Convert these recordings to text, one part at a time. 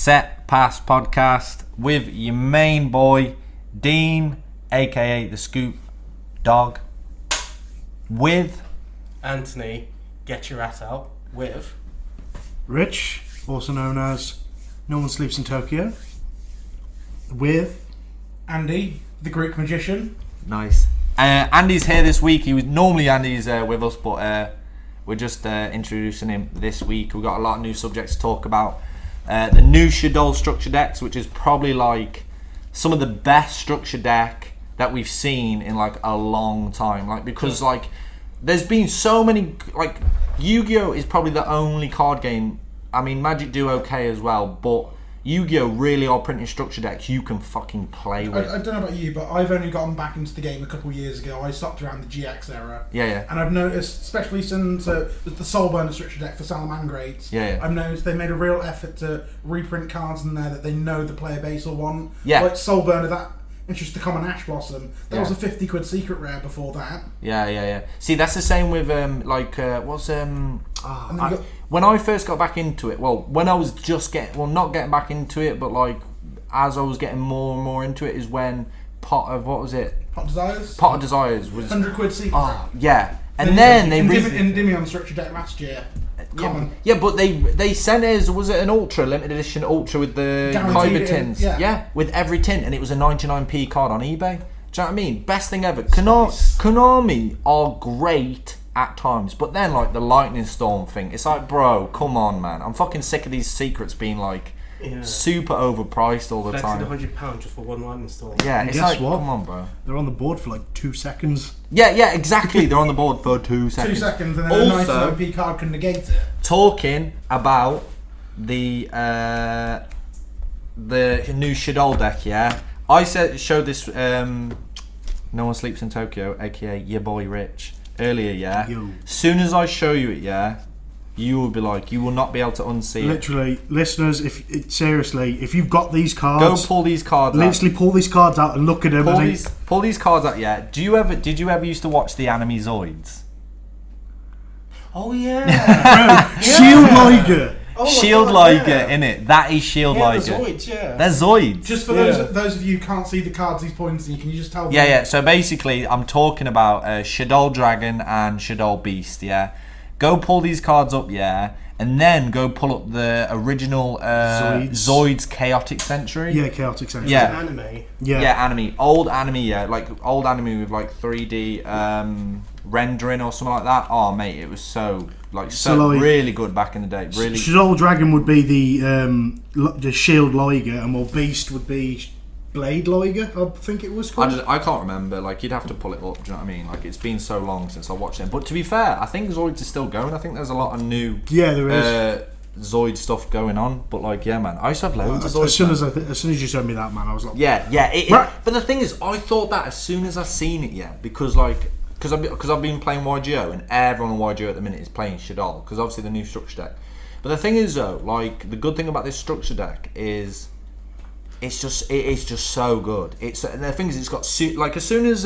Set Pass podcast with your main boy, Dean, aka the Scoop Dog, with Anthony, get your ass out, with Rich, also known as No One Sleeps in Tokyo, with Andy, the Greek magician. Nice. Andy's here this week. Normally Andy's with us, but we're just introducing him this week. We've got a lot of new subjects to talk about. The new shaddol structure decks, which is probably like some of the best structure deck that we've seen in like a long time. Like because like there's been so many, like Yu-Gi-Oh is probably the only card game. I mean, Magic do okay as well, but Yu-Gi-Oh really are printing structure decks you can fucking play with. I don't know about you, but I've only gotten back into the game a couple of years ago. I stopped around the GX era. Yeah. And I've noticed, especially since the Soulburner structure deck for Salamangrates, I've noticed they made a real effort to reprint cards in there that they know the player base will want. Yeah. Like Soulburner, that introduced the common Ash Blossom. That was a 50 quid secret rare before that. Yeah. See, that's the same with when I first got back into it, well, when I was just not getting back into it, but like as I was getting more and more into it, is when Pot of Desires was 100 quid secret. Oh, yeah. And then they Endymion structure deck last year. Common. Yeah, but they sent us, was it an Ultra, limited edition Ultra with the Kyber tins? Yeah, with every tin, and it was a 99p card on eBay. Do you know what I mean? Best thing ever. Konami are great at times, but then like the Lightning Storm thing, it's like, bro, come on, man. I'm fucking sick of these secrets being like super overpriced all the time. £100 just for one Lightning Storm. Yeah, it's like, what? come on, bro. They're on the board for like 2 seconds. Yeah, exactly. They're on the board for 2 seconds. 2 seconds, and then a 99p card can negate it. Talking about the new shaddol deck, I showed this No One Sleeps in Tokyo, aka your boy Rich, earlier, Soon as I show you it, you will be like, you will not be able to unsee it. Literally, listeners, if you've got these cards, go pull these cards out. Literally pull these cards out and look at them. Pull these cards out, Did you ever used to watch the anime Zoids? Oh yeah. Bro, Shield Liger. Shield Liger, innit? That is Shield Liger. They're Zoids. Just for those of you who can't see the cards he's pointing, can you just tell them? Yeah. So basically, I'm talking about Shaddol Dragon and Shaddol Beast, Go pull these cards up, and then go pull up the original Zoids Chaotic Century. Yeah, Chaotic Century. Yeah. Anime. Yeah, anime. Old anime, like old anime with like 3D rendering or something like that. Oh, mate, it was so really good back in the day. Really. Shaddol Dragon would be the Shield Liger, and Beast would be Blade Liger, I think it was called. I can't remember. Like, you'd have to pull it up. Do you know what I mean? Like, it's been so long since I watched them. But to be fair, I think Zoids is still going. I think there's a lot of new there is Zoid stuff going on. But like, man, I used to have loads of Zoids. As soon as you showed me that, man, I was like, but the thing is, I thought that as soon as I seen it, because I've been playing YGO, and everyone on YGO at the minute is playing Shaddol, because obviously the new structure deck. But the thing is though, like, the good thing about this structure deck is it's just so good. The thing is, it's got like, as soon as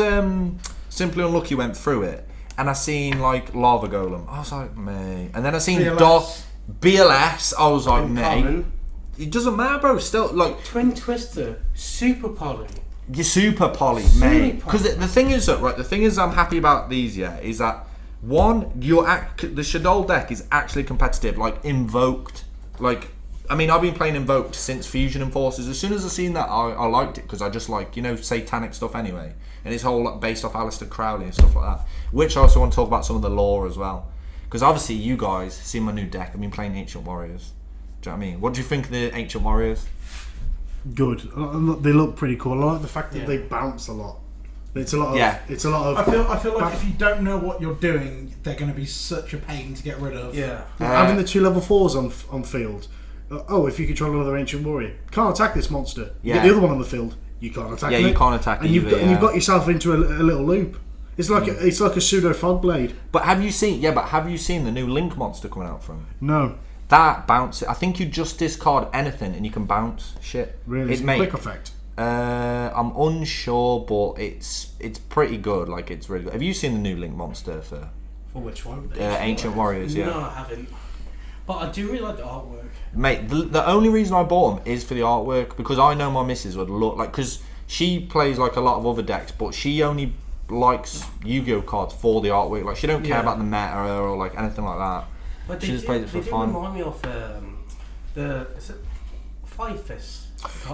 Simply Unlucky went through it, and I seen like Lava Golem, I was like, mate. And then I seen BLS, I was like, mate. It doesn't matter, bro. Still, like, Twin Twister, Super Poly. You're super poly, mate. Because the thing is that, the thing is I'm happy about these, is that one, the Shaddol deck is actually competitive. Like, Invoked, like, I mean, I've been playing Invoked since Fusion and Forces. As soon as I seen that, I liked it, because I just like, satanic stuff anyway, and it's all based off Aleister Crowley and stuff like that. Which I also want to talk about some of the lore as well, because obviously you guys see my new deck. I've been playing Ancient Warriors. Do you know what I mean? What do you think of the Ancient Warriors? Good. They look pretty cool. I like the fact that they bounce a lot. It's a lot of. It's a lot of. I feel like if you don't know what you're doing, they're going to be such a pain to get rid of. Having the 2 level 4s on field. If you control another Ancient Warrior, can't attack this monster. You get the other one on the field, you can't attack it. Yeah, you can't attack it. And you've got yourself into a little loop. It's like a pseudo fog blade. But have you seen the new Link monster coming out from? No. That bounce, I think you just discard anything and you can bounce shit. Really? It's a quick effect. I'm unsure, but it's pretty good. Like, it's really good. Have you seen the new Link monster for which one? Ancient Warriors? Yeah. No, I haven't. But I do really like the artwork. Mate, the only reason I bought them is for the artwork, because I know my missus would look like, because she plays like a lot of other decks, but she only likes Yu-Gi-Oh cards for the artwork. Like, she don't care about the meta or like anything like that. But she just plays it for fun. They do remind me of is it Five Fists?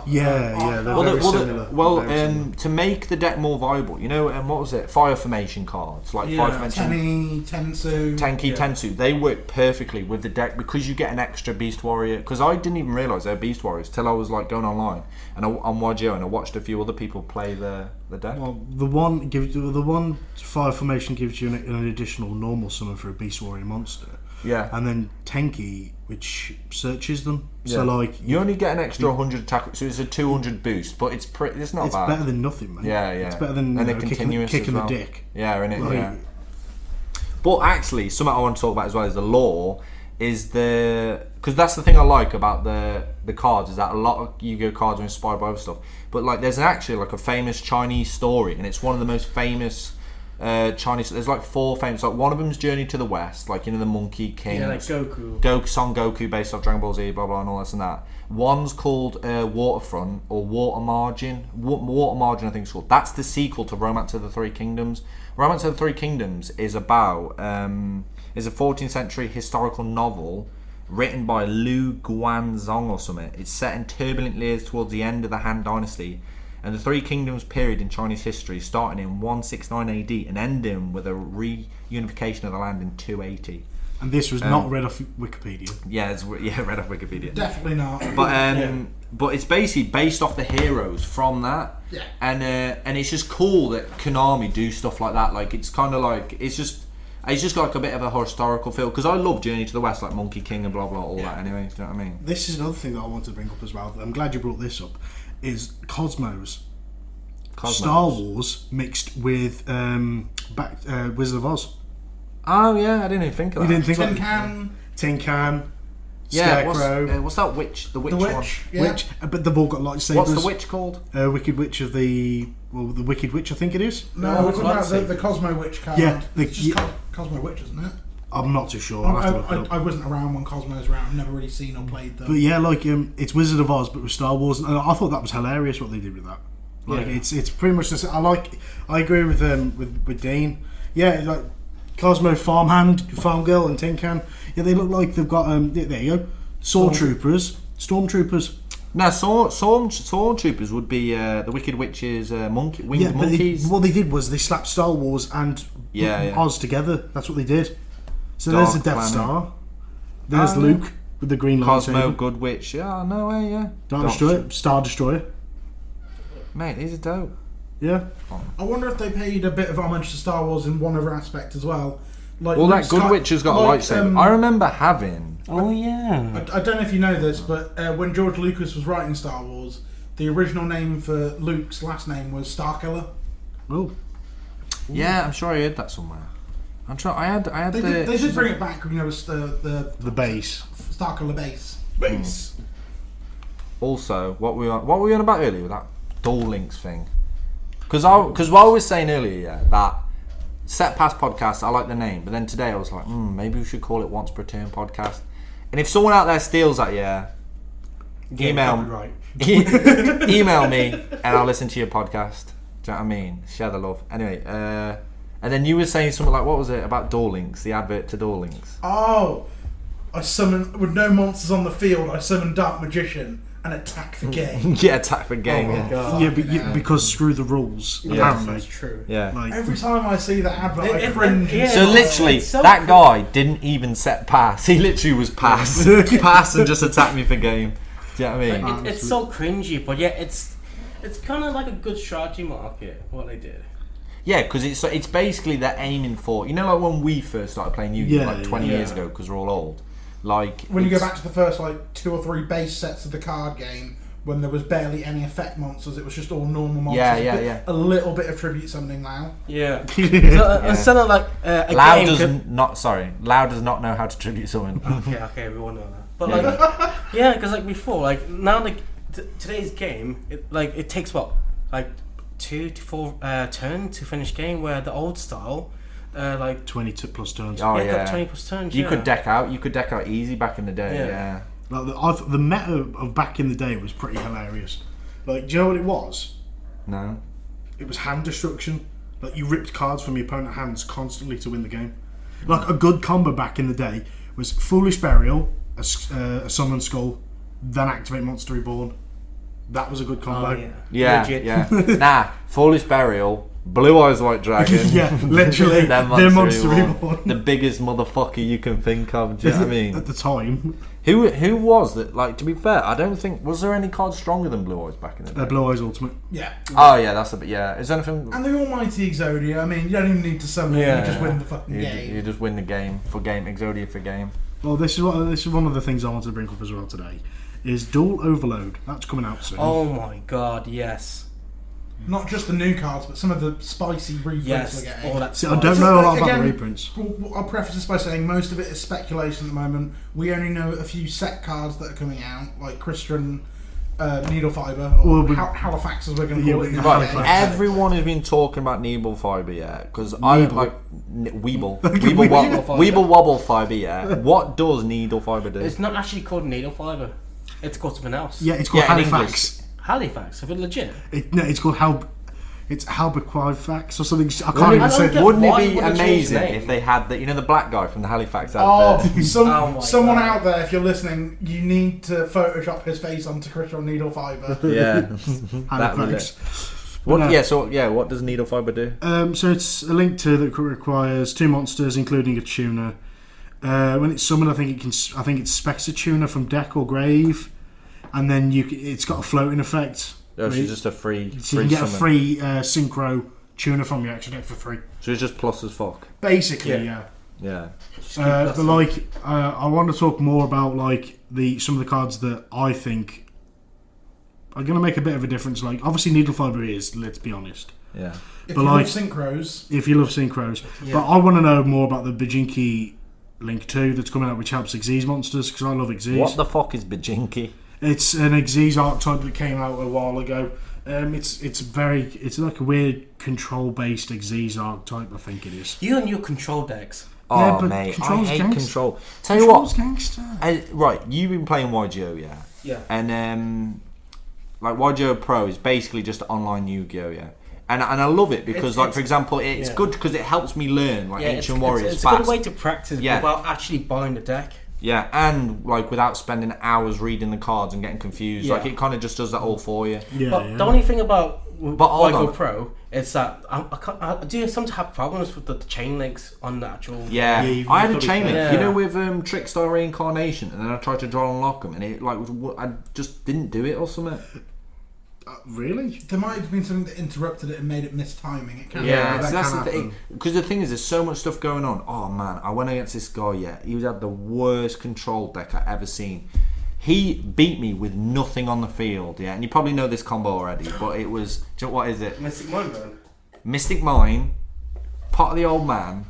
Yeah, they're very similar. Well, to make the deck more viable, you know, what was it? Fire formation cards, like Fire formation. Tensu. They work perfectly with the deck because you get an extra Beast Warrior. Because I didn't even realise they were Beast Warriors till I was like going online and on yugioh, and I watched a few other people play the deck. Well, the one Fire formation gives you an additional normal summon for a Beast Warrior monster. Yeah. And then Tenki, which searches them. Yeah. So like you only get an extra 100 attack, so it's a 200 boost, but it's not bad. It's better than nothing, man. Yeah. It's better than kicking the dick. Yeah, innit? Yeah. But actually, something I want to talk about as well is the lore. Because that's the thing I like about the cards, is that a lot of Yu-Gi-Oh cards are inspired by other stuff. But like, there's actually like a famous Chinese story, and it's one of the most famous Chinese. There's like 4 famous. Like, one of them's Journey to the West, like, you know, the Monkey King. Yeah, like Goku. Son Goku, based off Dragon Ball Z, blah blah, and all this and that. One's called Waterfront or Water Margin. Water Margin, I think it's called. That's the sequel to Romance of the Three Kingdoms. Romance of the Three Kingdoms is about is a 14th century historical novel written by Lu Guanzong or something. It's set in turbulent years towards the end of the Han Dynasty, and the Three Kingdoms period in Chinese history, starting in 169 AD and ending with a reunification of the land in 280. And this was not read off Wikipedia. Yeah, read off Wikipedia. Definitely not. But it's basically based off the heroes from that. Yeah. And it's just cool that Konami do stuff like that. Like, it's kind of like it's just got like a bit of a historical feel, because I love Journey to the West, like Monkey King and blah blah, all that. Anyway, do you know what I mean? This is another thing that I wanted to bring up as well. I'm glad you brought this up. Is Cosmos. Star Wars mixed with Wizard of Oz. Oh yeah, I didn't even think of that. You didn't think Tin Can. Yeah, Scarecrow. what's that witch? The witch one. Yeah. Witch, but they've all got lightsabers. What's the witch called? Wicked Witch of the Wicked Witch, I think it is. No, we're talking about the Cosmo Witch card. Yeah, it's just Cosmo Witch, isn't it? I'm not too sure. I wasn't around when Cosmo's around. I've never really seen or played them. But yeah, like it's Wizard of Oz, but with Star Wars, and I thought that was hilarious what they did with that. Like it's pretty much this. I agree with Dean. Yeah, like Cosmo farm girl, and Tin Can. Yeah, they look like they've got there you go, stormtroopers. No, stormtroopers would be the Wicked Witch's winged monkeys. What they did was they slapped Star Wars and Oz together. That's what they did. So Dark there's the Death Planet. Star. There's Luke with the green lightsaber. Cosmo, Good Witch. Yeah, no way. Yeah. Star Destroyer. Mate, these are dope. Yeah. I wonder if they paid a bit of homage to Star Wars in one other aspect as well. Like, well, that Good Witch has got a lightsaber. I remember having. Oh yeah. I don't know if you know this, but when George Lucas was writing Star Wars, the original name for Luke's last name was Starkiller. Oh. Yeah, I'm sure I heard that somewhere. I'm sure I had. They did bring it back. You know, the base. Starkiller base. Also, what were we on about earlier with that Duel Links thing? Because what I was saying earlier, that Set Pass podcast, I like the name, but then today I was like, maybe we should call it Once Per Turn podcast. And if someone out there steals that, email me and I'll listen to your podcast. Do you know what I mean? Share the love. Anyway, and then you were saying something like, what was it about Duel Links? The advert to Duel Links. Oh, I summon with no monsters on the field. I summon Dark Magician and attack the game. Yeah, attack the game. Because screw the rules. Yeah, that's true. Yeah. Like, every time I see that advert, I cringe. So literally, that guy didn't even set pass. He literally was pass and just attack me for game. Do you know what I mean? Like, it's so cringy, but yeah, it's kind of like a good strategy market what they did. Yeah, because it's basically they're aiming for, you know, like when we first started playing Yu-Gi-Oh, like 20 years ago, because we're all old. Like, when you go back to the first 2 or 3 base sets of the card game, when there was barely any effect monsters, it was just all normal monsters. A little bit of tribute summoning now. Yeah. Instead of like Loud does not know how to tribute summon. Okay, we all know that. But like, yeah, because like before, like now, like today's game, it takes 2 to 4 turns to finish game. Where the old style, like 20 plus turns. Oh got 20 plus turns. You could deck out. You could deck out easy back in the day. Yeah. Like the meta of back in the day was pretty hilarious. Like, do you know what it was? No. It was hand destruction. Like, you ripped cards from your opponent's hands constantly to win the game. Like, a good combo back in the day was Foolish Burial, a Summon Skull, then activate Monster Reborn. That was a good combo. Oh, Yeah. Nah, Foolish Burial, Blue Eyes White Dragon. Yeah, literally. then Monster Reborn. The biggest motherfucker you can think of. Do you know what I mean? At the time. Who was that? Like, to be fair, I don't think was there any cards stronger than Blue Eyes back in the day. Blue Eyes Ultimate. Yeah. Oh yeah, that's a bit. Yeah, is there anything? And the almighty Exodia. I mean, you don't even need to summon it. You just win the fucking game. You just win the game for game. Exodia for game. Well, this is one of the things I wanted to bring up as well today. Is Dual Overload. That's coming out soon. Oh my god, yes. Not just the new cards, but some of the spicy reprints Yes. we're getting. All that See, I don't know a lot about Again, the reprints. I'll preface this by saying most of it is speculation at the moment. We only know a few set cards that are coming out, like Christian Needle Fiber, or Halifax as we're going to call it. Right, everyone has been talking about Needle Fiber, yeah, because I don't like Weeble Wobble Fiber, yeah. What does Needle Fiber do? It's not actually called needle fiber. It's called something else. Yeah, it's called Halifax. Halifax, if it's legit. It's called It's Halifax or something. I can't even say. Wouldn't it be amazing if they had the black guy from the Halifax advert? Someone out there, if you're listening, you need to Photoshop his face onto Crystal Needle Fiber. Yeah, Halifax. What does Needle Fiber do? So it's a link to that requires 2 monsters, including a tuner. When it's summoned, I think it specs a tuner from deck or grave, and then it's got a floating effect. Oh, she's just a free. So you can get a free synchro tuner from your extra deck for free. So it's just plus as fuck. Basically, yeah. Yeah. But like, I want to talk more about like some of the cards that I think are going to make a bit of a difference. Like, obviously, Needle Fiber is. Let's be honest. Yeah. If you love synchros. If you love synchros, but I want to know more about the Bajinki Link 2 that's coming out, which helps Xyz monsters because I love Xyz. What the fuck is Bajinki? It's an Xyz archetype that came out a while ago. It's like a weird control based Xyz archetype, I think it is. You and your control decks. Oh yeah, mate, I hate control. Tell you what, gangster. Right, you've been playing YGO, yeah? Yeah. And like YGO Pro is basically just online Yu-Gi-Oh, yeah. And I love it because, for example, it's good because it helps me learn Ancient Warriors it's fast. It's a good way to practice without actually buying the deck. Yeah, and like without spending hours reading the cards and getting confused, like it kind of just does that all for you. But the only thing about YGO Pro is that I do sometimes have problems with the chain links on the actual. Yeah, I had a chain link, you know, with Trickstar Reincarnation, and then I tried to draw and unlock them, and it I just didn't do it or something. Really? There might have been something that interrupted it and made it miss timing. It can that's the thing. Because the thing is, there's so much stuff going on. Oh man, I went against this guy. Yeah, he had the worst control deck I ever seen. He beat me with nothing on the field. Yeah, and you probably know this combo already, but it was. What is it? Mystic Mine. Mystic Mine, Pot of the Old Man.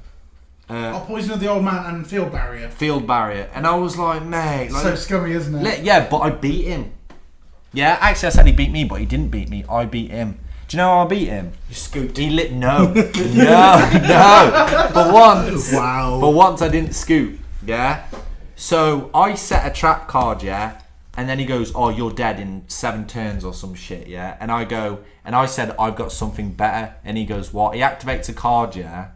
Poison of the Old Man and Field Barrier. Field Barrier, and I was like, mate, so scummy, isn't it? Yeah, but I beat him. Yeah, actually I said he beat me, but he didn't beat me. I beat him. Do you know how I beat him? You scooped. No. For once I didn't scoop, yeah? So I set a trap card, yeah? And then he goes, oh, you're dead in 7 turns or some shit, yeah? And I said, I've got something better. And he goes, what? He activates a card, yeah?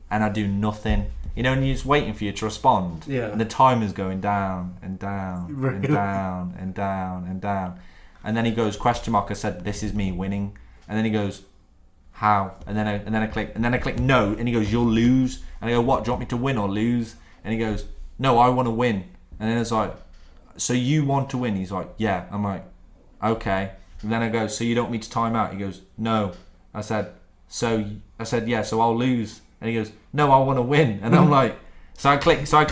And I do nothing. You know, and he's waiting for you to respond. Yeah. And the timer's going down and down and down and down and down. And then he goes, question mark. I said, this is me winning. And then he goes, how? And then I click no. And he goes, you'll lose. And I go, what? Do you want me to win or lose? And he goes, no, I want to win. And then it's like, so you want to win? He's like, yeah. I'm like, okay. And then I go, so you don't want me to time out? He goes, no. I said, yeah, so I'll lose. And he goes, no, I want to win. And I'm like, so I click, so I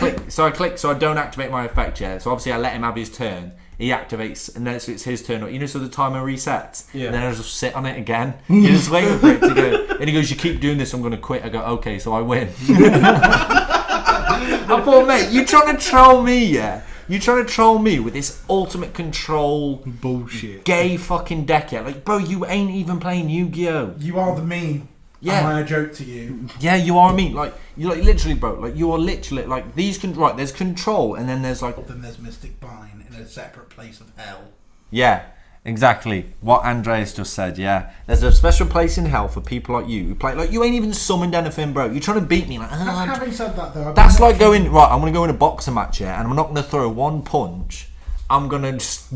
don't activate my effect yet. So obviously I let him have his turn. He activates, and then it's his turn. You know, so the timer resets. Yeah. And then I just sit on it again. You're just waiting for it to go. And he goes, you keep doing this, I'm going to quit. I go, okay, so I win. I thought, mate, you trying to troll me, yeah? You trying to troll me with this ultimate control bullshit, gay fucking deck, yeah? Like, bro, you ain't even playing Yu-Gi-Oh. You are the meme. Yeah. Am I a joke to you? Yeah, you are me. Like, you're like literally, bro. Like, you are literally like these can right. There's control, and then there's like. Then there's Mystic Bind in a separate place of hell. Yeah, exactly. What Andreas just said. Yeah, there's a special place in hell for people like you who play. Like, you ain't even summoned anything, bro. You're trying to beat me. Like, having said that, though, that's like going right. I'm gonna go in a boxing match, yeah, and I'm not gonna throw one punch. I'm gonna just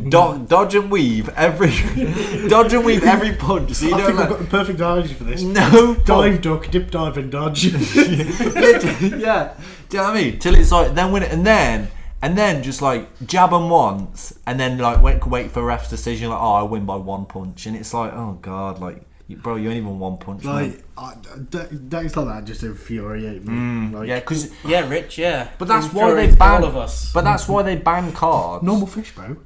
dodge and weave every punch. So you I think like, I've got the perfect analogy for this. No, dive, duck, dip, dive, and dodge. Yeah, do you know what I mean? Till it's like then win it, and then just like jab them once, and then like wait for a ref's decision. Like, oh, I win by one punch, and it's like, oh god, like. Bro, you ain't even one punch. Like days like that just infuriate me. Like, yeah, because Rich, yeah. But that's why they ban all of us. But that's why they ban cards. normal fish, bro.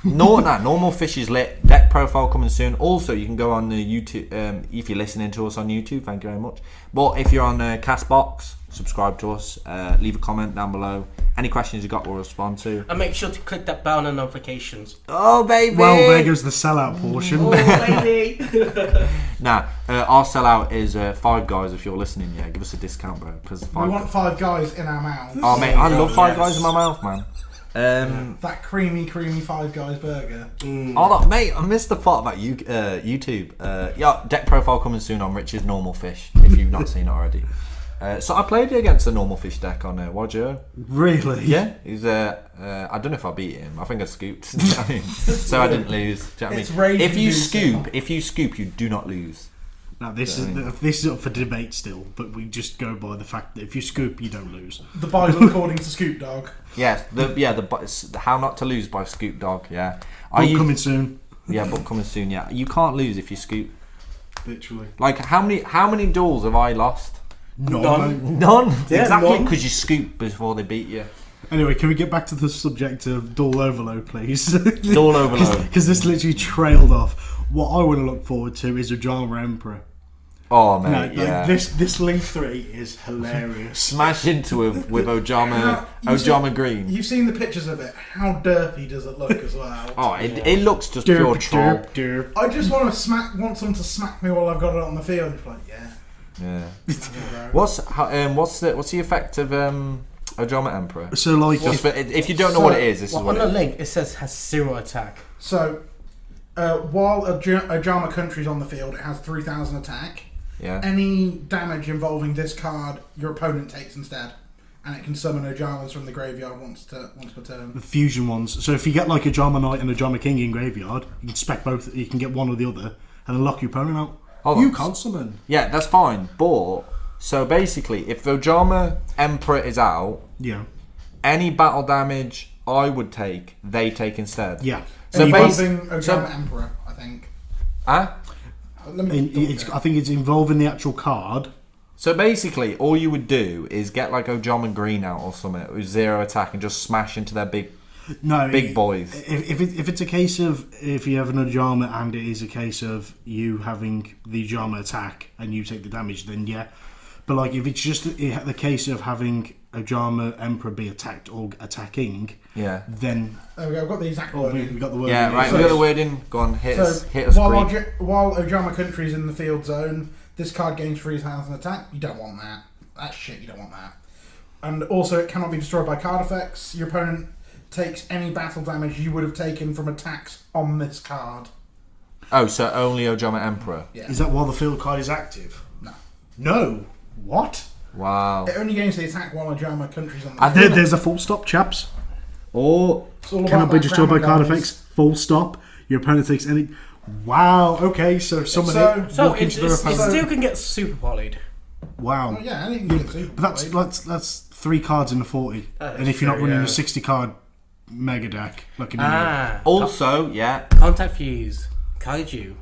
Normal fish is lit. Deck profile coming soon. Also, you can go on the YouTube if you're listening to us on YouTube. Thank you very much. But if you're on Castbox, subscribe to us. Leave a comment down below. Any questions you got, we'll respond to. And make sure to click that bell on notifications. Oh baby! Well, there goes the sellout portion. Oh baby! Nah, our sellout is Five Guys. If you're listening, yeah, give us a discount, bro. Because we want Five Guys in our mouths. Oh mate, I love Five Guys in my mouth, man. That creamy Five Guys burger. Hold on, mate. I missed the part about YouTube. Yeah, deck profile coming soon on Rich's Normal Fish. If you've not seen it already. So I played against a Normal Fish deck on yugioh. Really? Yeah. He's I don't know if I beat him. I think I scooped. Do you know what I mean? So I didn't lose. Do you know what I mean? If you scoop, you do not lose. Now this is up for debate still, but we just go by the fact that if you scoop, you don't lose. The Bible according to Scoop Dog. Yes, the How Not to Lose by Scoop Dog. Yeah, Book coming soon. Yeah, book coming soon. Yeah, you can't lose if you scoop. Literally. Like how many duels have I lost? None. Yeah, exactly, because you scoop before they beat you. Anyway, can we get back to the subject of dual overload, please? Dual overload. Because this literally trailed off. What I want to look forward to is Ojama Emperor. Oh mate, no, yeah. This Link 3 is hilarious. Smash into him with Ojama Green. You've seen the pictures of it. How derpy does it look as well? Oh, it looks just pure troll. Derp. I just want someone to smack me while I've got it on the field. It's like, yeah. What's the effect of Ojama Emperor? So like, if you don't know what it is, this is what on the link it says has 0 attack. So while Ojama Country's on the field, it has 3,000 attack. Yeah. Any damage involving this card, your opponent takes instead, and it can summon Ojamas from the graveyard once per turn. The fusion ones. So if you get like Ojama Knight and Ojama King in graveyard, you can spec both. You can get one or the other, and then lock your opponent out. You can't summon. Yeah, that's fine. But so basically, if the Ojama Emperor is out, yeah, any battle damage I would take, they take instead. Yeah. So involving Ojama Emperor, I think. Huh? I think it's involving the actual card. So basically, all you would do is get like Ojama Green out or something with 0 attack and just smash into their big boys. If it's a case of if you have an Ojama and it is a case of you having the Ojama attack and you take the damage, then yeah. But like if it's just the case of having Ojama Emperor be attacked or attacking, yeah, then I've got the exact wording. We got the wording. Yeah, right. We got the wording. Go on, hit us. While Ojama Country is in the field zone, this card gains 3,000 attack. You don't want that. That's shit. You don't want that. And also, it cannot be destroyed by card effects. Your opponent takes any battle damage you would have taken from attacks on this card. Oh, so only Ojama Emperor. Yeah. Is that while the field card is active? No. What? Wow. It only gains the attack while Ojama Country's on the field. There's a full stop, chaps. Or cannot be destroyed by card effects. Full stop. Your opponent takes any. Wow. Okay. So someone it still can get super polyed. Wow. Well, yeah, anything can get super polyed. That's 3 cards in the 40, and if you're not running a 60 card mega deck, like also, yeah, Contact Fuse, Kaiju.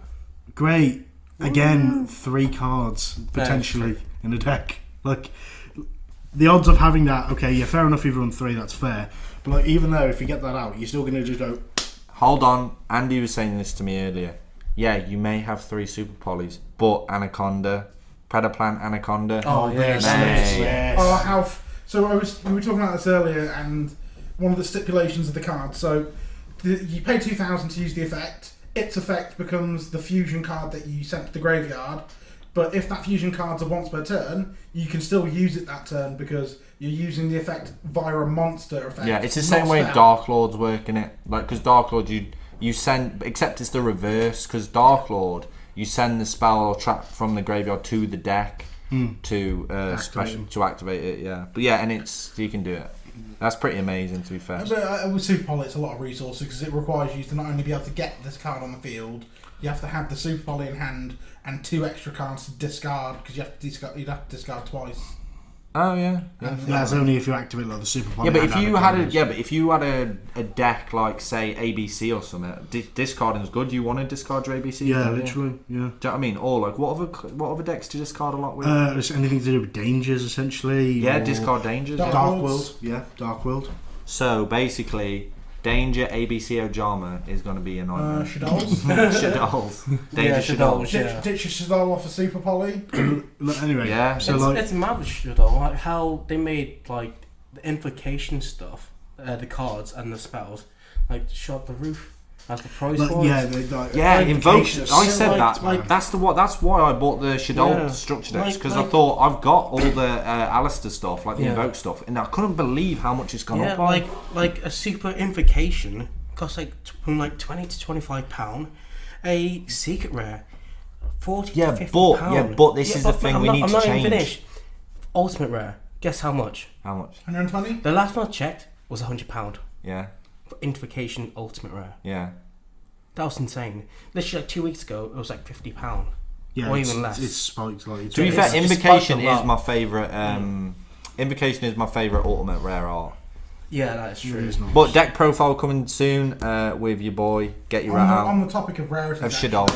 Great. Again, 3 cards potentially in a deck. Like the odds of having that. Okay, yeah, fair enough. If you run 3, that's fair. But like, even though if you get that out, you're still going to just go. Hold on, Andy was saying this to me earlier. Yeah, you may have 3 super polys, but Anaconda, Predaplant, Anaconda. Oh, yes. Oh, so we were talking about this earlier, and one of the stipulations of the card. So you pay 2,000 to use the effect. Its effect becomes the fusion card that you sent to the graveyard. But if that fusion card's a once per turn, you can still use it that turn because you're using the effect via a monster effect. Yeah, it's the same way Dark Lord's working it. Like, because Dark Lord, you send, except it's the reverse. Because Dark Lord, you send the spell or trap from the graveyard to the deck to activate it. Yeah, but yeah, and you can do it. That's pretty amazing, to be fair. But with Super Poly, it's a lot of resources because it requires you to not only be able to get this card on the field, you have to have the Super Poly in hand and 2 extra cards to discard because you'd have to discard twice. Oh yeah. That's only if you activate like the Super Poly. Yeah, but if you had a deck like say ABC or something, discarding is good. You want to discard your ABC? Yeah, literally. Yeah. Do you know what I mean? Or like what other decks to discard a lot with? It's anything to do with dangers, essentially. Yeah, discard dangers. Dark World. Yeah, Dark World. So basically, Danger ABCO Jama is going to be a nightmare. Shaddols? Shaddols. Danger Shaddols. Ditch your Shaddol off a Super Poly. Anyway, yeah. So it's mad with Shaddol, like how they made like the invocation stuff, the cards and the spells, like shot the roof as the prize for it. Invoke. I said that. Like, that's why I bought the Shaddol structure decks because I thought I've got all the Alistair stuff, like the invoke stuff, and I couldn't believe how much it's gone up. Like a super invocation costs from £20 to £25. A secret rare, £40 to £50. But this is the thing we need to change. I'm not even finished. Ultimate rare. Guess how much? How much? 120. The last one I checked was £100. Yeah. For Invocation Ultimate Rare. Yeah. That was insane. Literally 2 weeks ago, it was like £50. Yeah, or even less. It's spiked like. To be fair, Invocation is my favourite. Invocation is my favourite Ultimate Rare art. Yeah, that is true. Nice. But deck profile coming soon with your boy. Get your rat out. On the topic of rarities, of Shaddol.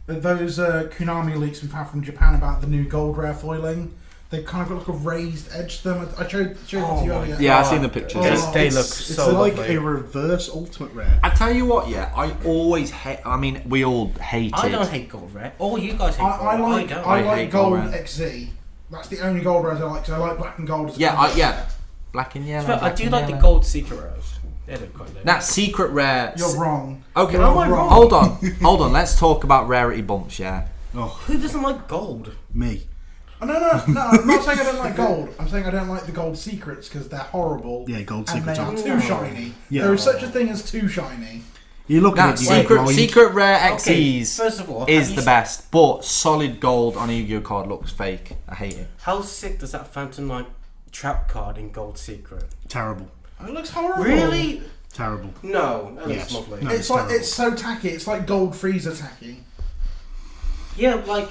Those Konami leaks we've had from Japan about the new gold rare foiling. They've kind of got like a raised edge to them. I showed it to you earlier. Yeah, I've seen the pictures. They look It's so like lovely. a reverse Ultimate Rare. I tell you what, I always hate. I mean, we all hate it. I don't hate gold rare. All you guys hate gold rare. I like hate gold gold rare. XZ. That's the only gold rares I like. So I like black and gold. As Black and yellow. I do like the gold secret rares. They look quite nice. That secret rare. You're wrong. Okay, Am I wrong? hold on. Let's talk about rarity bumps. Yeah. Oh, Who doesn't like gold? me. No. I'm not saying I don't like gold. I'm saying I don't like the gold secrets because they're horrible. Yeah, gold and secrets they are are too shiny. Yeah. There is such a thing as too shiny. You look at it. Secret rare Okay, XEs first of all, is the best, but solid gold on a Yu-Gi-Oh card looks fake. I hate it. How sick does that Phantom Knight trap card in gold secret? Terrible. It looks horrible. Really? Terrible. No, that Yes. looks lovely. No. It's terrible. it's so tacky. It's like gold freezer tacky. Yeah, like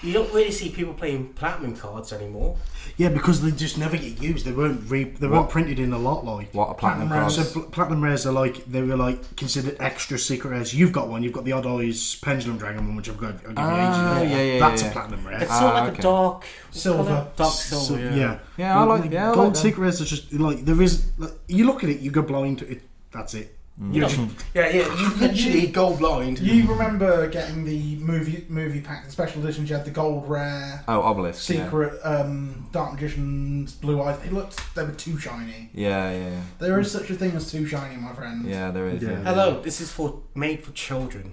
you don't really see people playing platinum cards anymore. Yeah, because they just never get used. They weren't printed in a lot like. What a platinum Platinum card. rares. So platinum rares are like they were like considered extra secret rares. You've got one. You've got the Odd Eyes Pendulum Dragon one, which I've got. I'll give you ages. That's a platinum rare. It's sort of like okay. a dark Silver. Dark silver. Yeah. Yeah, I like gold that. secret rares are just like there is. Like, you look at it, you go blind to it. That's it. You literally go blind. You remember getting the movie pack, the special editions? You had the gold rare, Obelisk. secret, Dark Magician's Blue Eyes. They were too shiny. Yeah. There is such a thing as too shiny, my friend. Yeah, there is. Yeah. Hello, this is made for children.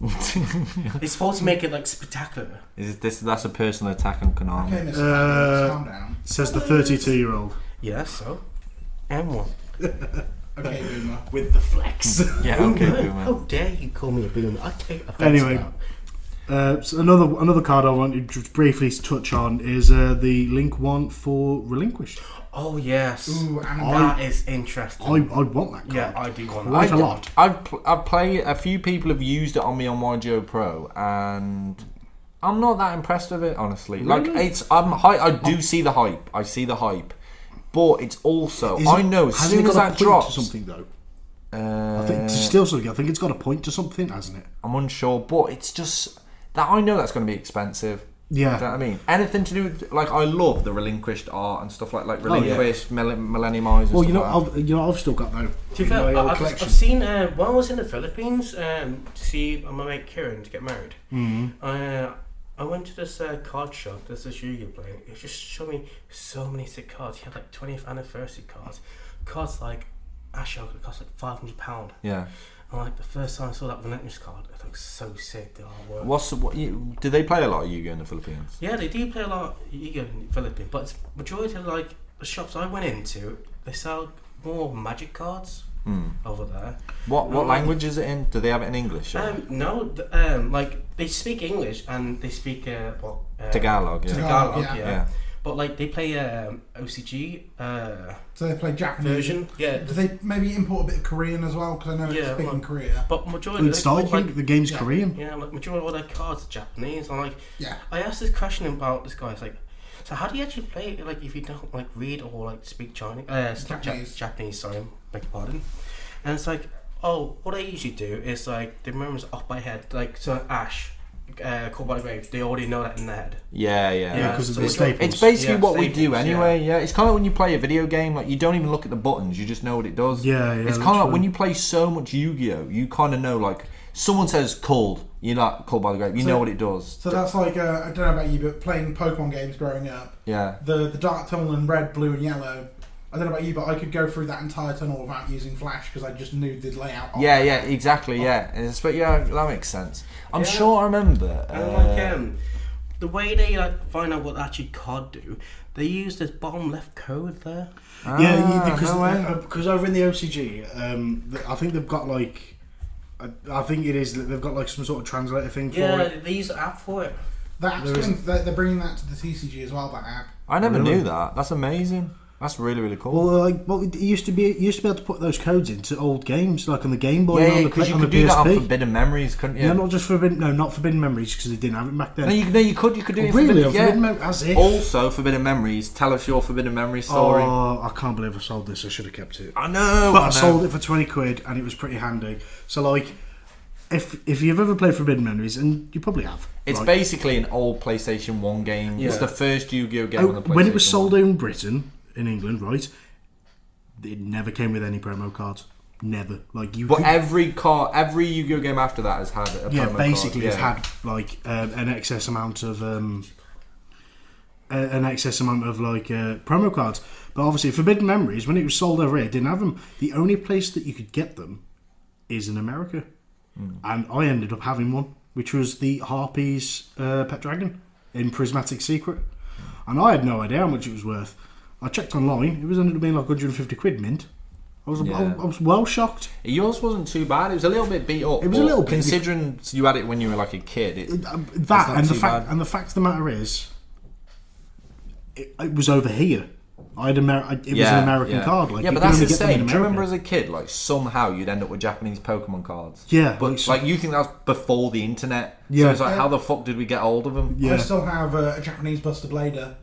It's supposed to make it like spectacular. That's a personal attack on Konami. Okay, Mr. Fabulous, calm down. Says the 32-year-old Yeah, so. And one. Okay, Boomer. with the flex. Yeah, okay, How Boomer. dare you call me a boomer? I take offense Anyway. to that. So another card I want to just briefly touch on is the Link one for Relinquished. Oh yes. Ooh, and That is interesting. I want that card. Yeah, I do want Quite that. a lot. I've played. A few people have used it on me on YGO Pro, and I'm not that impressed with it, honestly. Really? Like I do see the hype. I see the hype, but it's also I know as soon as that drops. To something though. I think it's still something. I think it's got a point to something, hasn't it? I'm unsure, but it's just that I know that's going to be expensive. Yeah. Do you know what I mean? Anything to do with, like, I love the Relinquished art and stuff like Relinquished, Millennium Eyes and Well, stuff I've still got that. To be fair, I've seen when I was in the Philippines to see my mate Kieran to get married. I went to this card shop. There's this Yu-Gi-Oh playing. It just showed me so many sick cards. He had like 20th anniversary cards, cards like Ashok that cost like £500. Yeah. And like the first time I saw that Relentless card, it looked so sick. The artwork. Do they play a lot of Yu-Gi-Oh in the Philippines? Yeah, they do play a lot of Yu-Gi-Oh in the Philippines, but it's majority of like the shops I went into, they sell more Magic cards over there. What language is it in? Do they have it in English? Or? No, like they speak English and they speak Tagalog. Yeah. Tagalog, yeah. yeah. But like they play OCG So they play Japanese version. Yeah. Do they maybe import a bit of Korean as well? Because I know it's big in Korea. But majority It's like the game's Korean. Yeah, like majority of all their cards are Japanese. And like, Yeah. I asked this question about this guy. It's like, so how do you actually play it? Like, if you don't like read or like speak Chinese, Japanese. Sorry, beg your pardon. And it's like, oh, what I usually do is like the members off by head. Like, so Ash, Called by the Grave, they already know that in their head. Yeah, because so of the staples. It's basically what we staples, do anyway. Yeah. It's kind of like when you play a video game. Like you don't even look at the buttons; you just know what it does. Yeah. It's kind of like when you play so much Yu-Gi-Oh, you kind of know. Like someone says "called," you're like "Called by the Grave." You know what it does. So that's like I don't know about you, but playing Pokemon games growing up. Yeah. The Dark Tunnel in red, blue, and yellow. I don't know about you, but I could go through that entire tunnel without using Flash because I just knew the layout. Yeah, exactly. Yeah, but yeah, that makes sense. I'm sure I remember. And like the way they like find out what actually card do, they use this bottom left code there. Because over in the OCG, I think they've got like, I think it is they've got like some sort of translator thing for it. Yeah, they use an app for it. They're bringing that to the TCG as well. That app. I never knew that. That's amazing. That's really, really cool. Well, it used to be able to put those codes into old games, like on the Game Boy, Yeah, and because you on could the do that on PSP. Forbidden Memories, couldn't you? Yeah, not Forbidden Memories because they didn't have it back then. No, you could do it. Really, on Forbidden Memories, as if. Also, Forbidden Memories. Tell us your Forbidden Memories story. Oh, I can't believe I sold this. I should have kept it. I know. But I sold it for 20 quid, and it was pretty handy. So, like, if you've ever played Forbidden Memories, and you probably have, It's like, basically an old PlayStation 1 game. Yeah. It's the first Yu-Gi-Oh game on the PlayStation when it was sold 1. in Britain, in England, right? It never came with any promo cards. Never. Like you. But every Yu-Gi-Oh game after that has had a promo basically card. has had like an excess amount of promo cards. But obviously, Forbidden Memories, when it was sold over here, didn't have them. The only place that you could get them is in America, and I ended up having one, which was the Harpy's Pet Dragon in Prismatic Secret, and I had no idea how much it was worth. I checked online; it was ended up being like 150 quid mint. I was well shocked. Yours wasn't too bad. It was a little bit beat up. It was a little bit, considering you had it when you were like a kid. The fact of the matter is, it was over here. It was an American card. Like, but that's the same. Do you remember as a kid, like somehow you'd end up with Japanese Pokemon cards? Yeah, but like you think that was before the internet? Yeah, so it's like how the fuck did we get hold of them? Yeah. I still have a Japanese Buster Blader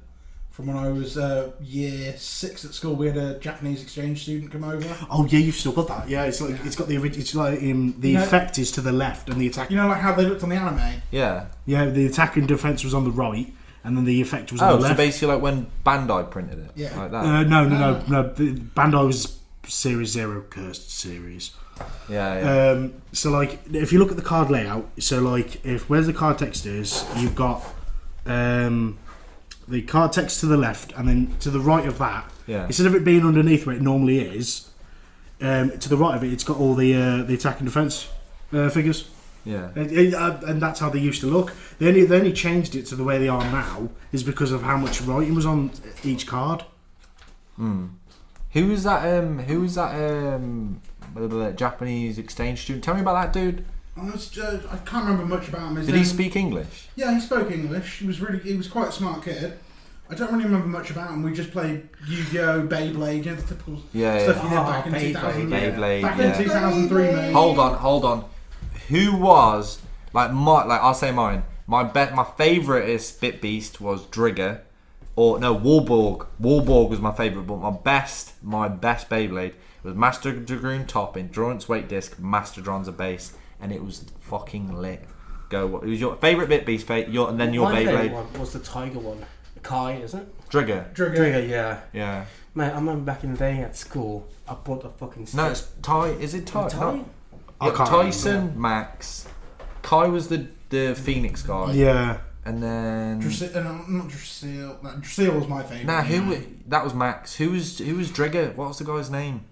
from when I was year 6 at school. We had a Japanese exchange student come over. Oh yeah, you've still got that. Yeah, it's like it's got the original. It's like the effect is to the left and the attack. You know, like how they looked on the anime. Yeah. Yeah, the attack and defense was on the right, and then the effect was on the left. So basically like when Bandai printed it. Yeah. Like that. No. Bandai was Series 0 cursed series. Yeah. So like, if you look at the card layout, so like, where's the card text is, you've got the card text to the left, and then to the right of that, instead of it being underneath where it normally is, to the right of it, it's got all the attack and defense figures. Yeah. And that's how they used to look. They only changed it to the way they are now is because of how much writing was on each card. Who was that Japanese exchange student? Tell me about that dude. I can't remember much about him. Did he speak English? Yeah, he spoke English. He was quite a smart kid. I don't really remember much about him. We just played Yu-Gi-Oh, Beyblade, the typical stuff you did back in 2000. Beyblade. Back in 2003, mate. Hold on. Who was I'll say mine. My favouriteest Bit Beast was Drigger, or no, Warborg. Warborg was my favourite, but my best Beyblade was Master Dragoon top, Endurance Weight Disc, Master Dronza base, and it was fucking lit. Go. What was your favourite Bit Beast? And then your My Beyblade. favourite one was the Tiger one. Kai, isn't it? Drigger. Yeah. Mate, I remember back in the day at school, I bought the fucking stick. No, it's Ty. Is it Ty? Ty? Tyson, Max. Kai was the Phoenix guy. Yeah. And then not Drasil. Drasil was my favourite. that was Max. Who was Drigger? What was the guy's name?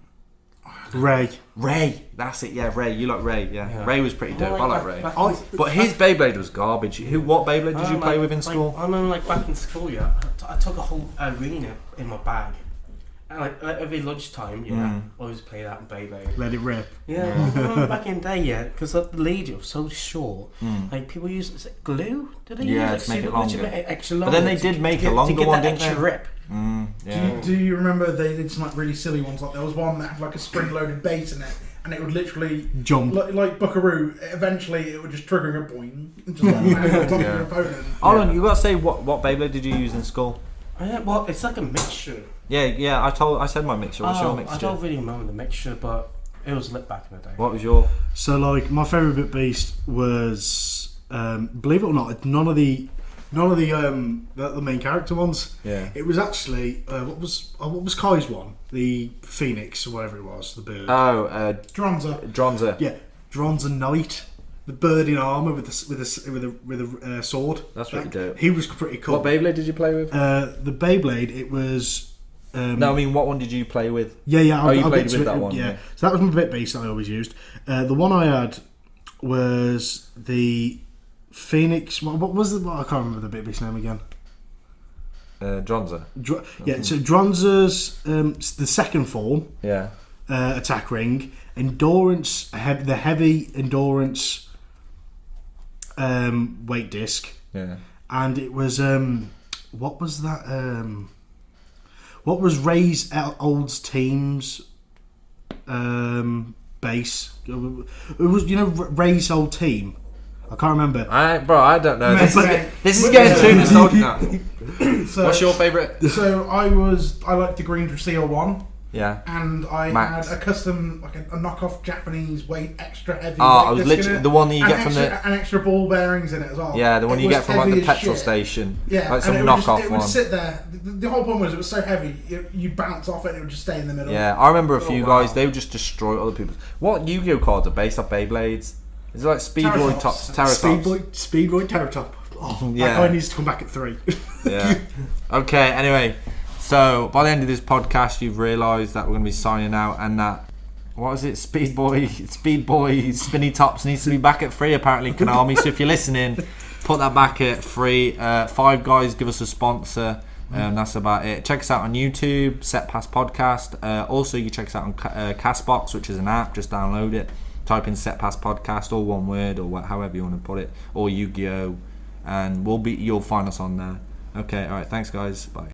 I Ray. That's it. Yeah, Ray. You like Ray? Yeah. Yeah. Ray was pretty dope. I like Ray. Back But his Beyblade was garbage. What Beyblade did you play with in school? I remember, like, back in school, I took a whole arena in my bag. And, like, every lunchtime, always play that in Beyblade. Let it rip. Yeah, I remember back in the day, because the lead was so short, like, people used, is it glue? Did they use to make it longer. Extra But longer then they did make a longer one, didn't they? extra rip. Yeah. Do you remember they did some like really silly ones? Like there was one that had like a spring-loaded base in it, and it would literally Jump. like Buckaroo. Eventually, it would just trigger a boing, and just like land on top of your opponent. Hold on, you got to say what Beyblade did you use in school? Well, it's like a mixture. Yeah. I said my mixture. What's your mixture? I don't really remember the mixture, but it was lit back in the day. What was your? So like my favourite bit beast was, believe it or not, none of the main character ones. Yeah. It was actually what was Kai's one? The Phoenix or whatever it was, the bird. Oh, Dronza. Yeah, Dronza Knight, the bird in armour with a sword. That's pretty dope. He was pretty cool. What Beyblade did you play with? The Beyblade. It was. No, I mean, what one did you play with? Yeah. You I'll played get to with it, that one. Yeah. So that was my bit beast that I always used. The one I had was the Phoenix. What was the? I can't remember the bit beast name again. Dronza. So Dronza's the second form. Yeah. Attack ring, endurance, the heavy endurance weight disc. Yeah. And it was what was that? What was Ray's old team's base? It was Ray's old team. I can't remember. I don't know. This is getting too nostalgic now. So, What's your favourite? So I liked the Green Seal one. Yeah. And I Max. had a custom, like a knockoff Japanese weight, extra heavy. Oh, weight I was disc literally in it, the one that you and get from extra, and extra ball bearings in it as well. Yeah, the one It you was get from like heavy the as petrol shit. station. Yeah, Like some and it would knockoff it one. would sit there. The whole point was it was so heavy, you'd bounce off it and it would just stay in the middle. Yeah, I remember a few wow. guys. They would just destroy other people. What Yu-Gi-Oh cards are based off Beyblades? Is it like Speedboy Terratops. Terratops? Speedboy Terratop. Oh, Yeah. that guy needs to come back at 3. Yeah. Okay. Anyway, so by the end of this podcast, you've realised that we're going to be signing out, and that what was it? Speedboy Spinny Tops needs to be back at 3 apparently, Konami. So if you're listening, put that back at 3. Five Guys, give us a sponsor. That's about it. Check us out on YouTube, Set Pass Podcast. Also, you can check us out on Castbox, which is an app. Just download it. Type in Set Pass Podcast, or one word, or however you want to put it, or Yu-Gi-Oh, and you'll find us on there. Okay, all right. Thanks, guys. Bye.